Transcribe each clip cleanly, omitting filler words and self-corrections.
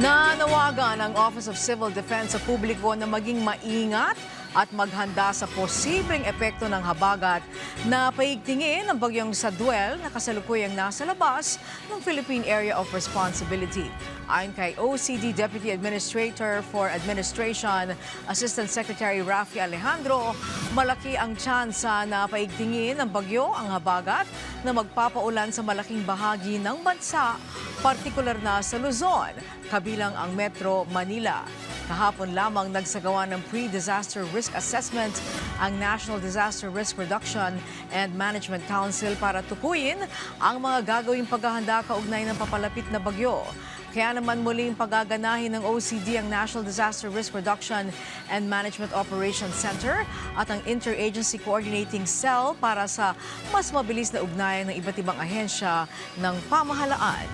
Nanawagan ang Office of Civil Defense sa publiko na maging maingat at maghanda sa posibleng epekto ng habagat na paigtingin ng bagyong Saduel na kasalukuyang nasa labas ng Philippine Area of Responsibility. Ayon kay OCD Deputy Administrator for Administration, Assistant Secretary Rafi Alejandro, malaki ang tsansa na paigtingin ng bagyo ang habagat na magpapaulan sa malaking bahagi ng bansa, partikular na sa Luzon, kabilang ang Metro Manila. Kahapon lamang nagsagawa ng pre-disaster risk assessment ang National Disaster Risk Reduction and Management Council para tukuyin ang mga gagawing paghahanda kaugnay ng papalapit na bagyo. Kaya naman muling pagaganahin ng OCD ang National Disaster Risk Reduction and Management Operations Center at ang Interagency Coordinating Cell para sa mas mabilis na ugnayan ng iba't ibang ahensya ng pamahalaan.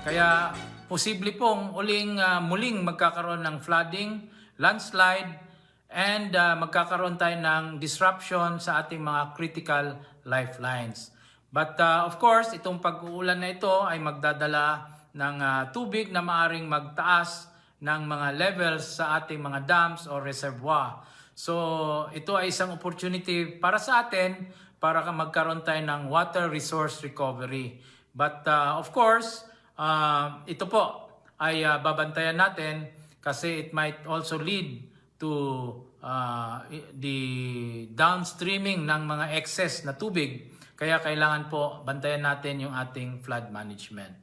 Kaya posible pong muling magkakaroon ng flooding, landslide, and magkakaroon tayo ng disruption sa ating mga critical lifelines. But of course, itong pag-uulan na ito ay magdadala ng tubig na maaring magtaas ng mga levels sa ating mga dams o reservoir. So ito ay isang opportunity para sa atin para magkaroon tayo ng water resource recovery. But of course, ito po ay babantayan natin kasi it might also lead to the downstreaming ng mga excess na tubig. Kaya kailangan po bantayan natin yung ating flood management.